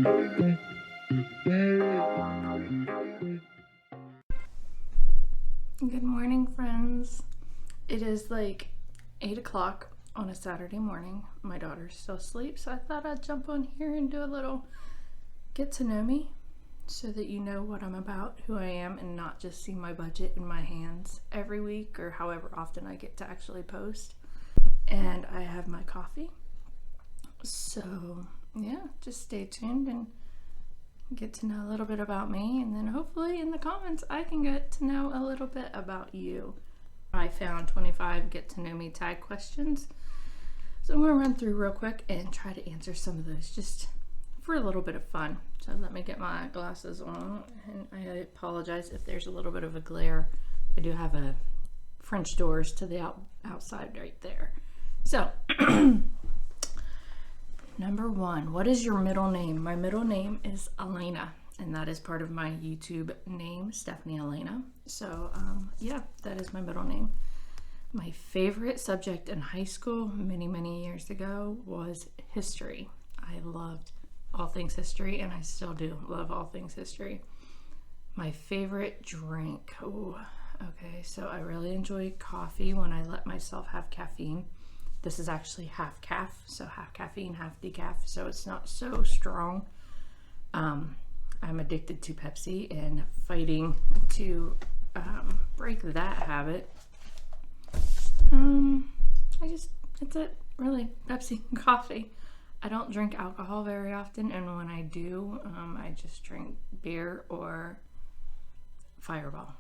Good morning, friends. It is like 8 o'clock on a Saturday morning. My daughter's still asleep, so I thought I'd jump on here and do a little get to know me so that you know what I'm about, who I am, and not just see my budget in my hands every week or however often I get to actually post. And I have my coffee. So, yeah, just stay tuned and get to know a little bit about me, and then hopefully in the comments I can get to know a little bit about you. I found 25 get to know me tag questions, so I'm going to run through real quick and try to answer some of those just for a little bit of fun. So let me get my glasses on, and I apologize if there's a little bit of a glare. I do have a French doors to the outside right there. So number one, what is your middle name? My middle name is Elena, and that is part of my YouTube name, Stephanie Elena. So yeah, that is my middle name. My favorite subject in high school many years ago was history. I loved all things history, and I still do love all things history. My favorite drink. Oh, okay, so I really enjoy coffee when I let myself have caffeine. This is actually half calf, so half caffeine, half decaf, so it's not so strong. I'm addicted to Pepsi and fighting to break that habit. That's it, really, Pepsi and coffee. I don't drink alcohol very often, and when I do, I just drink beer or Fireball.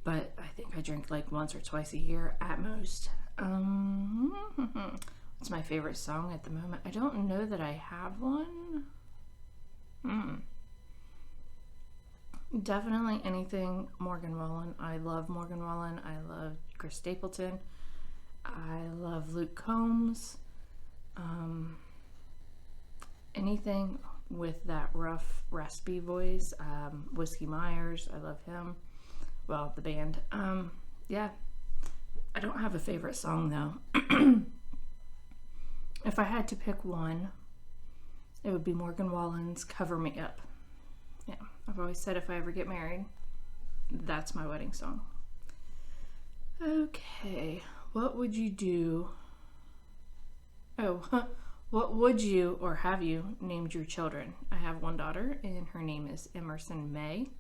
But I think I drink like once or twice a year at most. What's my favorite song at the moment? I don't know that I have one. Definitely anything Morgan Wallen. I love Morgan Wallen. I love Chris Stapleton. I love Luke Combs. Anything with that rough, raspy voice. Whiskey Myers. I love him. Well, the band. Yeah. I don't have a favorite song though. If I had to pick one, it would be Morgan Wallen's Cover Me Up. Yeah, I've always said if I ever get married, that's my wedding song. Okay, what would you do? What would you or have you named your children? I have one daughter, and her name is Emerson May.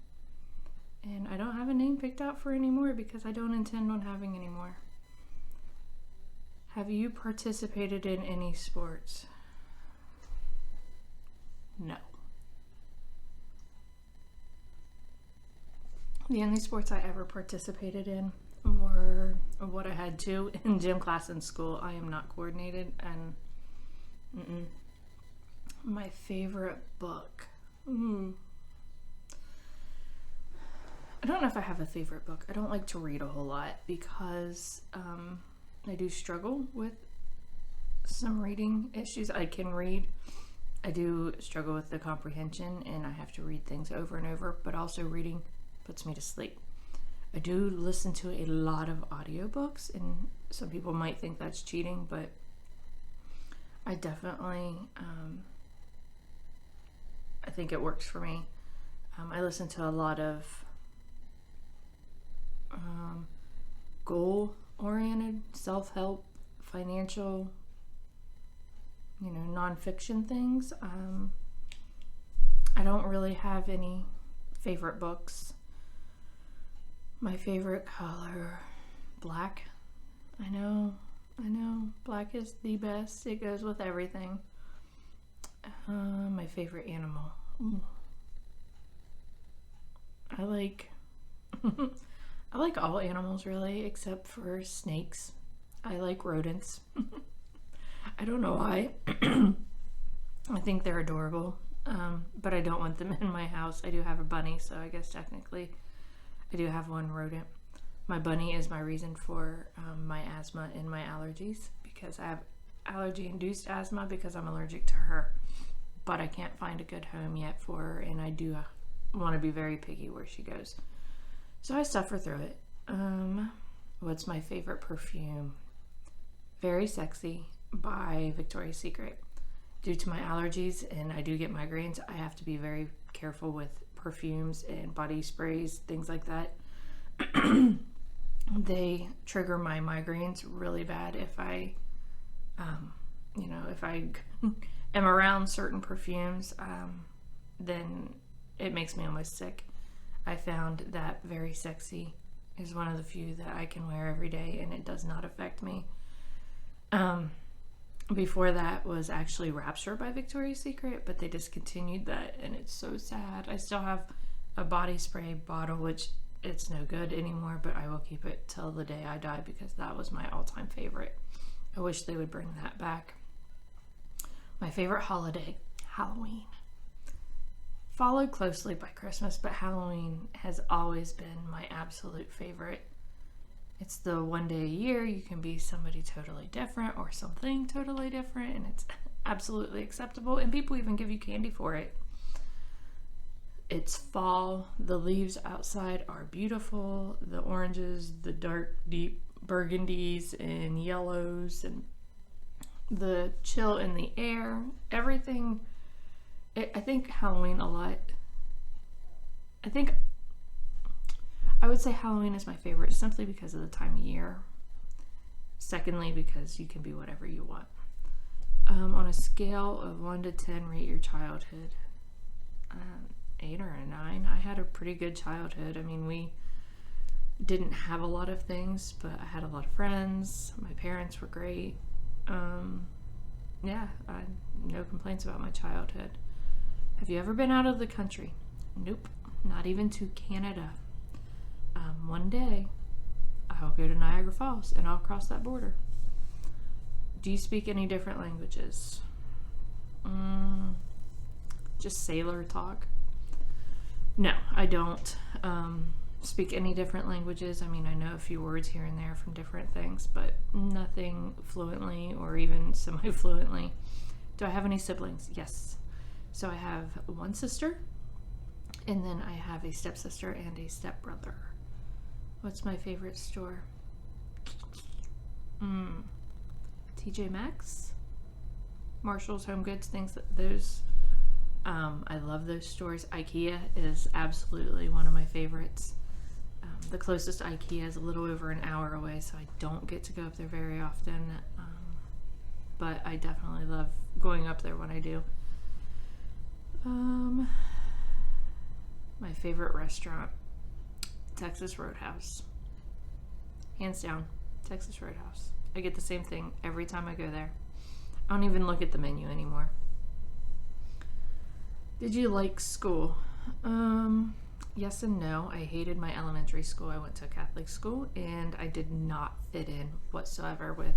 And I don't have a name picked out for anymore because I don't intend on having any more. Have you participated in any sports? No. The only sports I ever participated in were what I had to in gym class in school. I am not coordinated, and my favorite book. I don't know if I have a favorite book. I don't like to read a whole lot because I do struggle with some reading issues. I can read. I do struggle with the comprehension, and I have to read things over and over, but also reading puts me to sleep. I do listen to a lot of audiobooks, and some people might think that's cheating, but I definitely, I think it works for me. I listen to a lot of goal-oriented, self-help, financial, nonfiction things. I don't really have any favorite books. My favorite color, black. I know, black is the best. It goes with everything. My favorite animal. I like all animals really, except for snakes. I like rodents. I don't know why. I think they're adorable, but I don't want them in my house. I do have a bunny, so I guess technically I do have one rodent. My bunny is my reason for my asthma and my allergies, because I have allergy-induced asthma because I'm allergic to her. But I can't find a good home yet for her, and I do want to be very picky where she goes. So I suffer through it. What's my favorite perfume? Very Sexy by Victoria's Secret. due to my allergies and I do get migraines, I have to be very careful with perfumes and body sprays, things like that. They trigger my migraines really bad if I, if I am around certain perfumes, then it makes me almost sick. I found that Very Sexy is one of the few that I can wear every day and it does not affect me. Before that was actually Rapture by Victoria's Secret, but they discontinued that and it's so sad. I still have a body spray bottle, which it's no good anymore, but I will keep it till the day I die because that was my all-time favorite. I wish they would bring that back. My favorite holiday, Halloween. Followed closely by Christmas, but Halloween has always been my absolute favorite. It's the one day a year you can be somebody totally different or something totally different, and it's absolutely acceptable, and people even give you candy for it. It's fall. The leaves outside are beautiful. The oranges, the dark, deep burgundies and yellows, and the chill in the air. Everything. I think Halloween a lot. I would say Halloween is my favorite simply because of the time of year. Secondly, because you can be whatever you want. On a scale of 1 to 10, rate your childhood. 8 or a 9. I had a pretty good childhood. I mean, we didn't have a lot of things, but I had a lot of friends. My parents were great. No complaints about my childhood. Have you ever been out of the country? Nope, not even to Canada. One day, I'll go to Niagara Falls and I'll cross that border. Do you speak any different languages? Just sailor talk? No, I don't speak any different languages. I mean, I know a few words here and there from different things, but nothing fluently or even semi-fluently. Do I have any siblings? Yes. So I have one sister, and then I have a stepsister and a stepbrother. What's my favorite store? TJ Maxx, Marshall's, Home Goods, those. I love those stores. IKEA is absolutely one of my favorites. The closest IKEA is a little over an hour away, so I don't get to go up there very often. But I definitely love going up there when I do. My favorite restaurant, Texas Roadhouse. Hands down, Texas Roadhouse. I get the same thing every time I go there. I don't even look at the menu anymore. Did you like school? Yes and no. I hated my elementary school. I went to a Catholic school and I did not fit in whatsoever with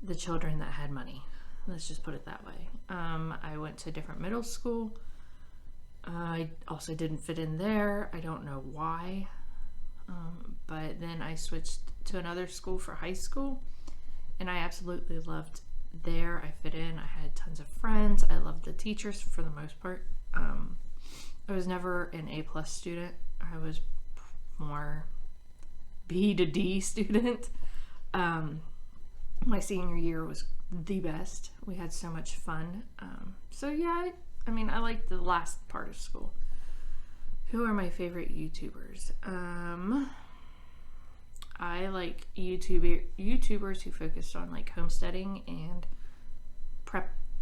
the children that had money. Let's just put it that way. I went to a different middle school. I also didn't fit in there. I don't know why. But then I switched to another school for high school, and I absolutely loved there. I fit in. I had tons of friends. I loved the teachers for the most part. I was never an A+ student. I was more B to D student. My senior year was the best. We had so much fun. I liked the last part of school. Who are my favorite YouTubers? I like YouTubers who focused on like homesteading and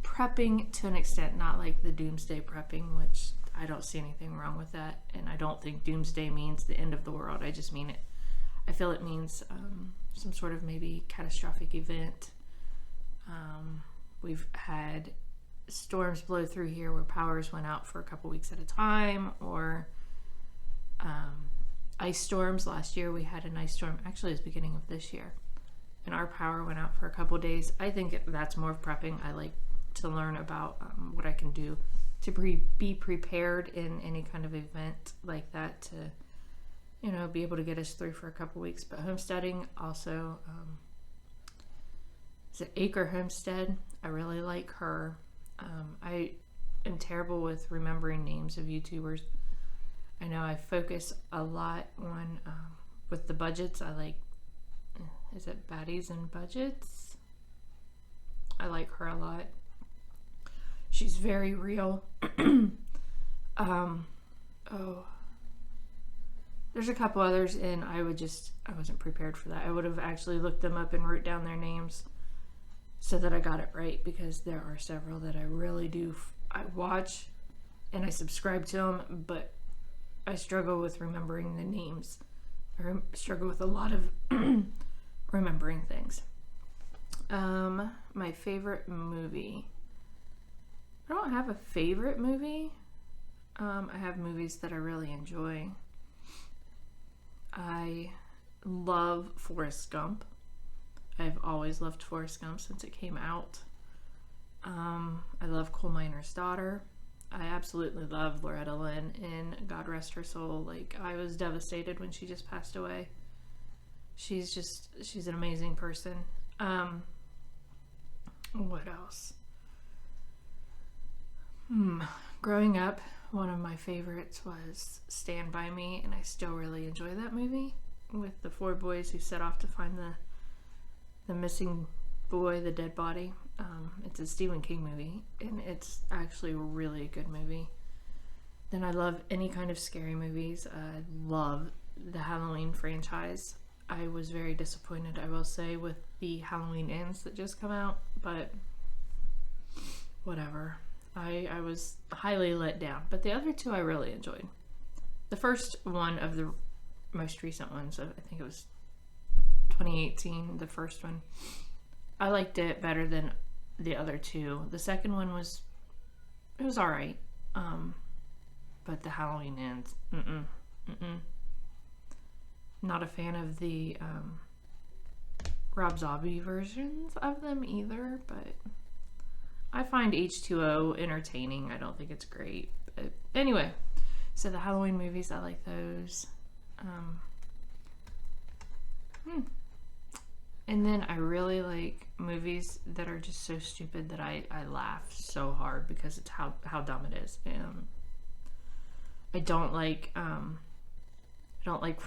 prepping to an extent, not like the doomsday prepping, which I don't see anything wrong with that. And I don't think doomsday means the end of the world. I just mean it. I feel it means some sort of maybe catastrophic event. We've had storms blow through here where powers went out for a couple weeks at a time, or ice storms. Last year we had an ice storm, actually it was the beginning of this year, and our power went out for a couple days. I think that's more of prepping. I like to learn about what I can do to be prepared in any kind of event like that, to be able to get us through for a couple weeks. But homesteading also, is it Acre Homestead? I really like her. I am terrible with remembering names of YouTubers. I know I focus a lot on, with the budgets, I like, is it Baddies and Budgets? I like her a lot. She's very real. There's a couple others, and I wasn't prepared for that. I would have actually looked them up and wrote down their names so that I got it right, because there are several that I really do. I watch and I subscribe to them, but I struggle with remembering the names. I struggle with a lot of remembering things. My favorite movie. I don't have a favorite movie. I have movies that I really enjoy. I love Forrest Gump. I've always loved Forrest Gump since it came out. I love Coal Miner's Daughter. I absolutely love Loretta Lynn, and God rest her soul. Like, I was devastated when she just passed away. She's an amazing person. What else? Growing up, one of my favorites was Stand By Me, and I still really enjoy that movie, with the 4 boys who set off to find the missing boy, the dead body. It's a Stephen King movie, and it's actually a really good movie. Then I love any kind of scary movies. I love the Halloween franchise. I was very disappointed, I will say, with the Halloween Ends that just come out, but whatever. I was highly let down, but the other 2 I really enjoyed. The first one of the most recent ones, I think it was 2018, the first one, I liked it better than the other 2. The second one was alright, but the Halloween Ends, not a fan of the Rob Zombie versions of them either, but I find H2O entertaining. I don't think it's great. But anyway, so the Halloween movies, I like those. And then I really like movies that are just so stupid that I laugh so hard because it's how dumb it is. I don't like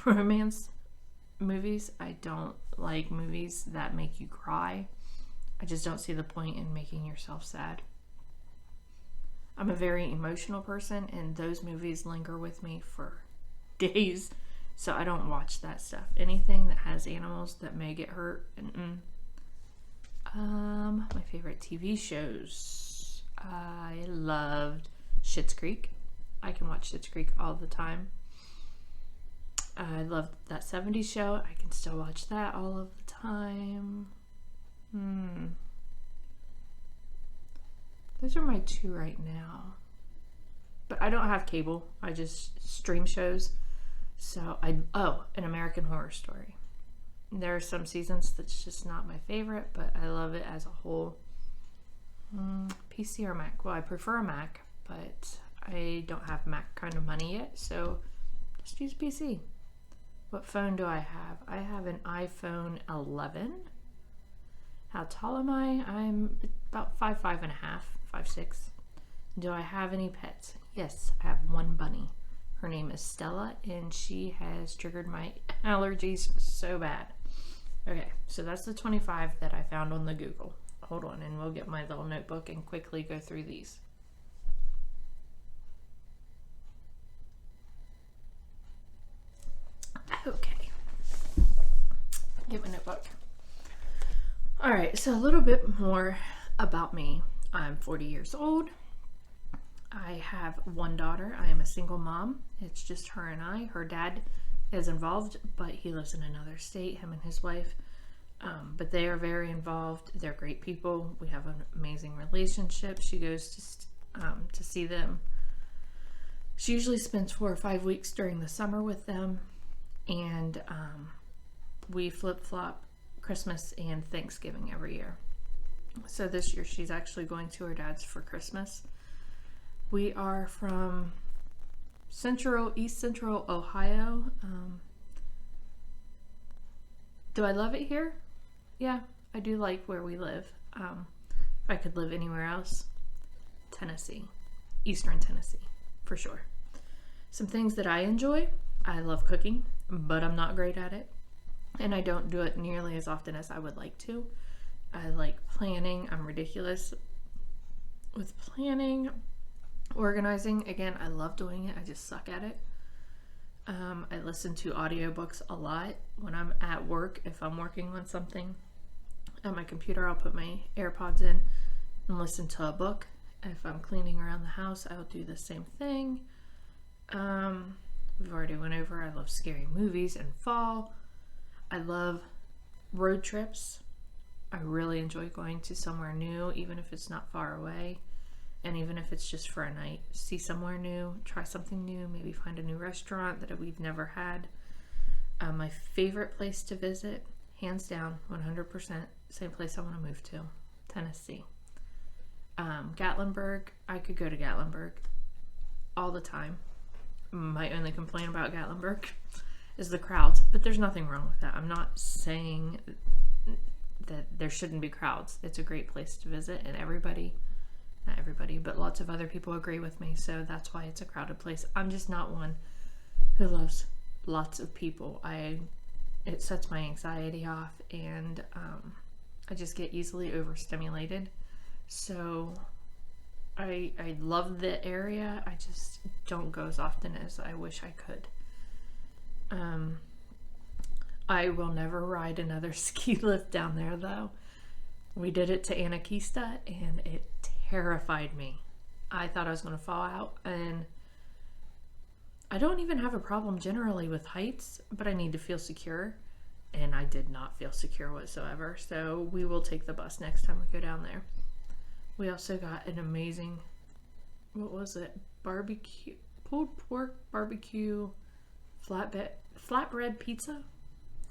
romance movies. I don't like movies that make you cry. I just don't see the point in making yourself sad. I'm a very emotional person, and those movies linger with me for days, so I don't watch that stuff. Anything that has animals that may get hurt. My favorite TV shows. I loved Schitt's Creek. I can watch Schitt's Creek all the time. I loved that 70s show. I can still watch that all of the time. Those are my 2 right now. But I don't have cable. I just stream shows. So An American Horror Story. There are some seasons that's just not my favorite, but I love it as a whole. PC or Mac? Well, I prefer a Mac, but I don't have Mac kind of money yet, so just use PC. What phone do I have? I have an iPhone 11. How tall am I? I'm about 5'5.5", 5'6". Do I have any pets? Yes, I have one bunny. Her name is Stella, and she has triggered my allergies so bad. Okay, so that's the 25 that I found on the Google. Hold on, and we'll get my little notebook and quickly go through these. Okay. Get my notebook. Alright, so a little bit more about me. I'm 40 years old. I have one daughter. I am a single mom. It's just her and I. Her dad is involved, but he lives in another state, him and his wife. But they are very involved. They're great people. We have an amazing relationship. She goes to see them. She usually spends 4 or 5 weeks during the summer with them. And we flip-flop Christmas and Thanksgiving every year. So this year she's actually going to her dad's for Christmas. We are from East Central Ohio. Do I love it here? Yeah, I do like where we live. If I could live anywhere else, Tennessee, Eastern Tennessee, for sure. Some things that I enjoy. I love cooking, but I'm not great at it. And I don't do it nearly as often as I would like to. I like planning. I'm ridiculous with planning, organizing. Again, I love doing it. I just suck at it. I listen to audiobooks a lot when I'm at work. If I'm working on something on my computer, I'll put my AirPods in and listen to a book. If I'm cleaning around the house, I'll do the same thing. We've already went over, I love scary movies and fall. I love road trips. I really enjoy going to somewhere new, even if it's not far away. And even if it's just for a night, see somewhere new, try something new, maybe find a new restaurant that we've never had. My favorite place to visit, hands down, 100%, same place I want to move to, Tennessee. Gatlinburg, I could go to Gatlinburg all the time. My only complaint about Gatlinburg is the crowds, but there's nothing wrong with that. I'm not saying that there shouldn't be crowds. It's a great place to visit, and not everybody, but lots of other people agree with me, so that's why it's a crowded place. I'm just not one who loves lots of people. It sets my anxiety off, and I just get easily overstimulated. So I love the area. I just don't go as often as I wish I could. I will never ride another ski lift down there, though. We did it to Anakista, and it terrified me. I thought I was going to fall out, and I don't even have a problem generally with heights, but I need to feel secure, and I did not feel secure whatsoever. So we will take the bus next time we go down there. We also got an amazing, what was it? Barbecue, pulled pork barbecue flatbread pizza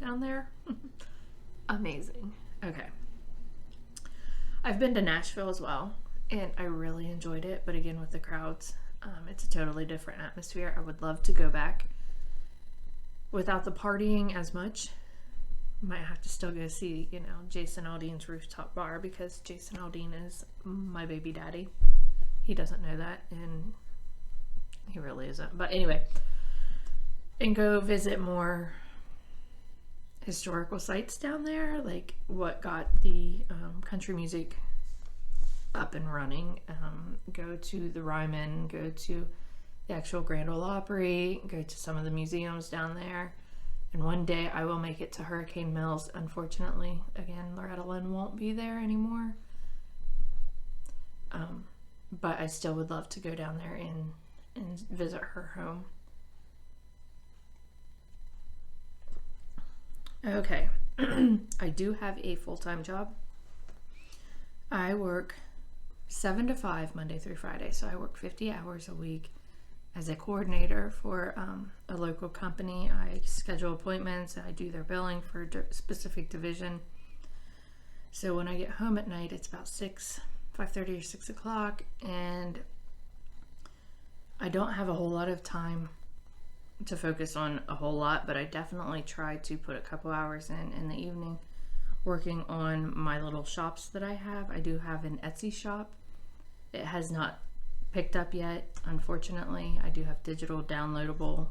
down there. Amazing. Okay. I've been to Nashville as well, and I really enjoyed it, but again, with the crowds, it's a totally different atmosphere. I would love to go back without the partying as much. Might have to still go see, Jason Aldean's rooftop bar, because Jason Aldean is my baby daddy. He doesn't know that, and he really isn't. But anyway, and go visit more historical sites down there, like what got the country music up and running. Go to the Ryman, go to the actual Grand Ole Opry, go to some of the museums down there. And one day I will make it to Hurricane Mills. Unfortunately, again, Loretta Lynn won't be there anymore. But I still would love to go down there and visit her home. Okay, I do have a full-time job. I work 7 to 5 Monday through Friday, so I work 50 hours a week as a coordinator for a local company. I schedule appointments, and I do their billing for a specific division. So when I get home at night, it's about 5:30 or 6 o'clock, and I don't have a whole lot of time to focus on a whole lot, but I definitely try to put a couple hours in the evening working on my little shops that I have. I do have an Etsy shop. It has not picked up yet, unfortunately. I do have digital downloadable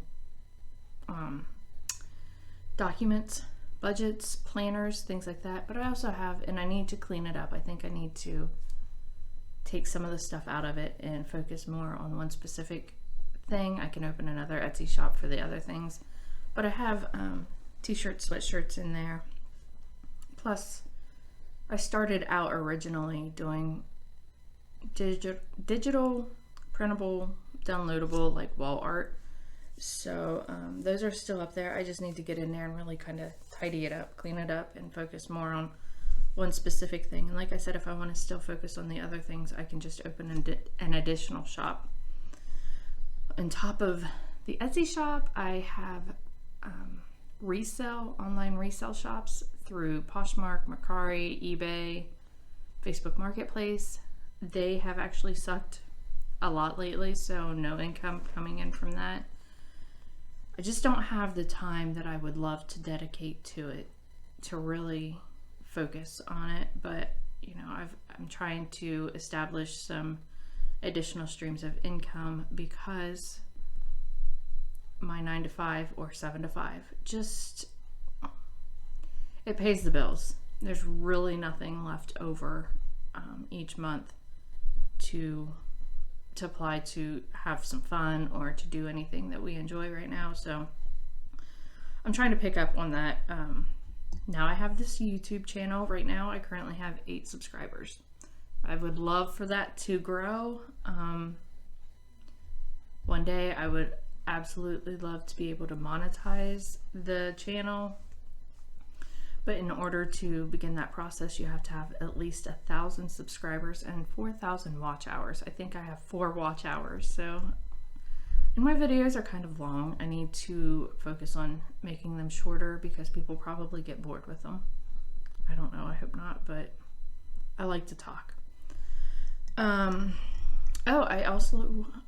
documents, budgets, planners, things like that, but I also have, and I need to clean it up. I think I need to take some of the stuff out of it and focus more on one specific thing. I can open another Etsy shop for the other things, but I have t-shirts, sweatshirts in there. Plus, I started out originally doing digital, printable, downloadable, like wall art. So those are still up there. I just need to get in there and really kind of tidy it up, clean it up, and focus more on one specific thing. And like I said, if I want to still focus on the other things, I can just open an additional shop. On top of the Etsy shop, I have online resale shops through Poshmark, Mercari, eBay, Facebook Marketplace. They have actually sucked a lot lately, so no income coming in from that. I just don't have the time that I would love to dedicate to it to really focus on it, but I'm trying to establish some additional streams of income, because my 9 to 5 or 7 to 5 just, it pays the bills. There's really nothing left over each month to apply to have some fun or to do anything that we enjoy right now. So I'm trying to pick up on that. Now I have this YouTube channel. Right now I currently have 8 subscribers. I would love for that to grow. One day I would absolutely love to be able to monetize the channel. But in order to begin that process, you have to have at least 1,000 subscribers and 4,000 watch hours. I think I have 4 watch hours. So, and my videos are kind of long. I need to focus on making them shorter because people probably get bored with them. I don't know, I hope not, but I like to talk. I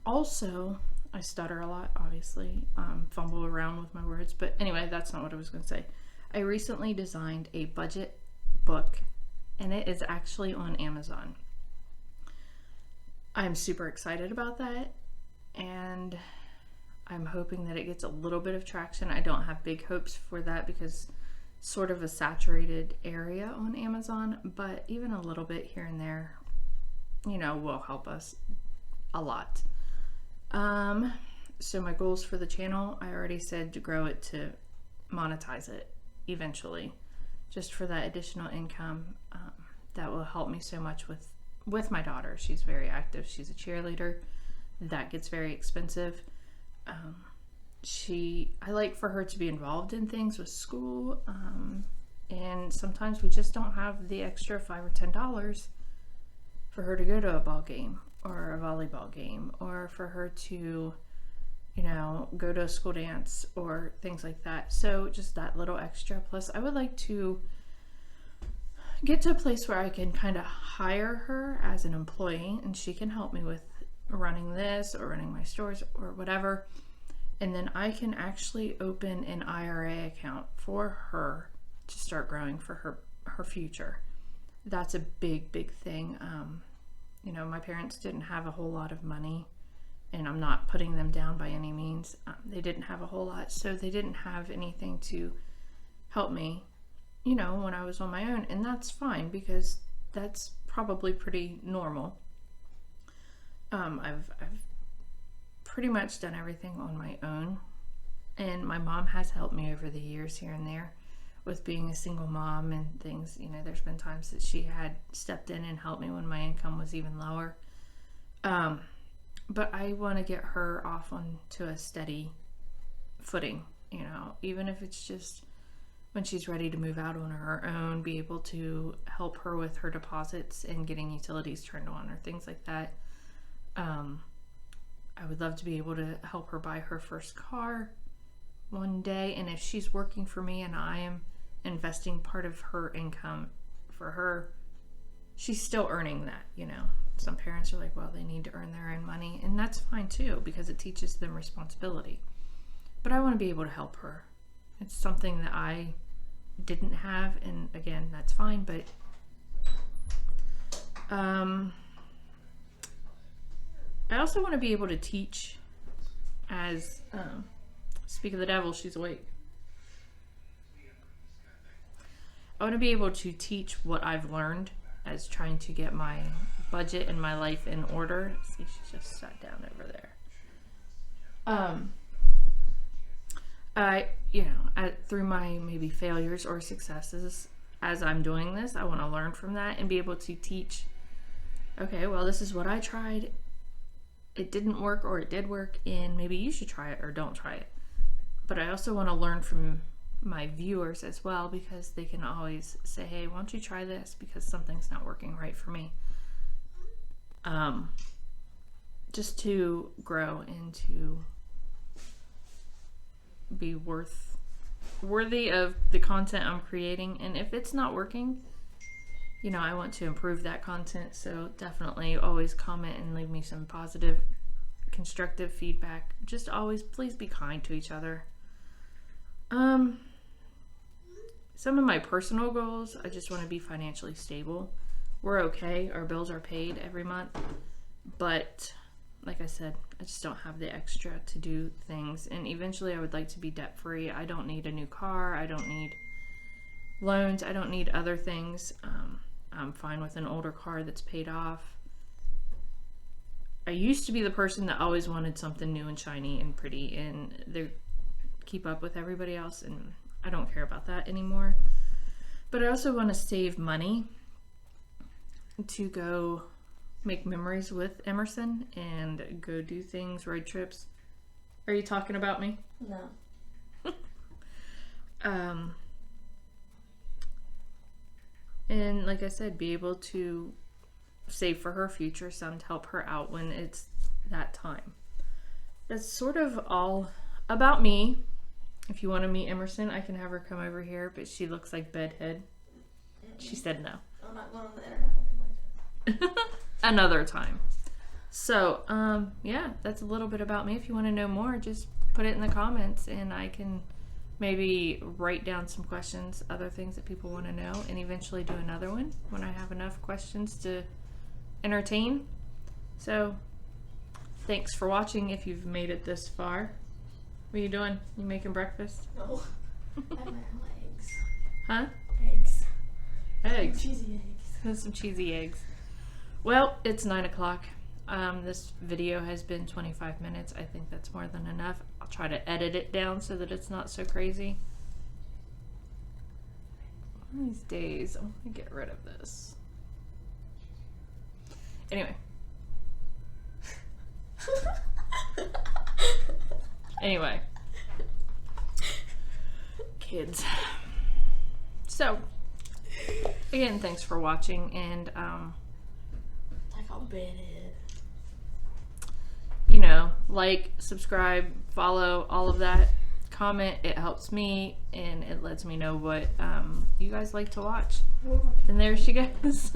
also I stutter a lot, obviously, fumble around with my words, but anyway, that's not what I was going to say. I recently designed a budget book, and it is actually on Amazon. I'm super excited about that, and I'm hoping that it gets a little bit of traction. I don't have big hopes for that because it's sort of a saturated area on Amazon, but even a little bit here and there, you know, will help us a lot. So my goals for the channel, I already said to grow it, to monetize it eventually, just for that additional income. That will help me so much with my daughter. She's very active. She's a cheerleader. That gets very expensive. I like for her to be involved in things with school, and sometimes we just don't have the extra $5 or $10 for her to go to a ball game or a volleyball game, or for her to, you know, go to a school dance or things like that. So just that little extra. Plus I would like to get to a place where I can kind of hire her as an employee, and she can help me with running this or running my stores or whatever. And then I can actually open an IRA account for her to start growing for her future. That's a big thing. You know, my parents didn't have a whole lot of money, and I'm not putting them down by any means. They didn't have a whole lot, so they didn't have anything to help me, you know, when I was on my own. And that's fine, because that's probably pretty normal. I've pretty much done everything on my own, and my mom has helped me over the years here and there with being a single mom and things. You know, there's been times that she had stepped in and helped me when my income was even lower. But I want to get her off onto a steady footing, you know, even if it's just when she's ready to move out on her own, be able to help her with her deposits and getting utilities turned on or things like that. I would love to be able to help her buy her first car one day. And if she's working for me and I am investing part of her income for her, she's still earning that, you know. Some parents are like, well, they need to earn their own money, and that's fine too, because it teaches them responsibility. But I want to be able to help her. It's something that I didn't have, and again, that's fine, but I also want to be able to teach as, speak of the devil, she's awake. I want to be able to teach what I've learned as trying to get my budget and my life in order. See, she just sat down over there. Through my maybe failures or successes as I'm doing this, I want to learn from that and be able to teach, okay, well, this is what I tried. It didn't work, or it did work, and maybe you should try it or don't try it. But I also want to learn from my viewers as well, because they can always say, hey, why don't you try this, because something's not working right for me. Just to grow and to be worthy of the content I'm creating. And if it's not working, you know, I want to improve that content. So definitely always comment and leave me some positive, constructive feedback. Just always, please be kind to each other. Some of my personal goals, I just want to be financially stable. We're okay. Our bills are paid every month. But like I said, I just don't have the extra to do things. And eventually I would like to be debt free. I don't need a new car. I don't need loans. I don't need other things. I'm fine with an older car that's paid off. I used to be the person that always wanted something new and shiny and pretty and they keep up with everybody else, and I don't care about that anymore. But I also want to save money to go make memories with Emerson and go do things, road trips. Are you talking about me? No. And like I said, be able to save for her future son to help her out when it's that time. That's sort of all about me. If you want to meet Emerson, I can have her come over here, but she looks like bedhead. She said no. I'm not going on the internet looking like that. Another time. So, yeah, that's a little bit about me. If you want to know more, just put it in the comments and I can maybe write down some questions, other things that people want to know, and eventually do another one when I have enough questions to entertain. So, thanks for watching if you've made it this far. What are you doing? You making breakfast? No. I'm having eggs. Huh? Eggs. Eggs. Cheesy eggs. Some cheesy eggs. Well, it's 9 o'clock. This video has been 25 minutes. I think that's more than enough. I'll try to edit it down so that it's not so crazy. One of these days, I'm going to get rid of this. Anyway. Anyway. Kids. So, again, thanks for watching, and, Like a bedhead. you know, like, subscribe, follow, all of that. Comment, it helps me, and it lets me know what you guys like to watch. And there she goes.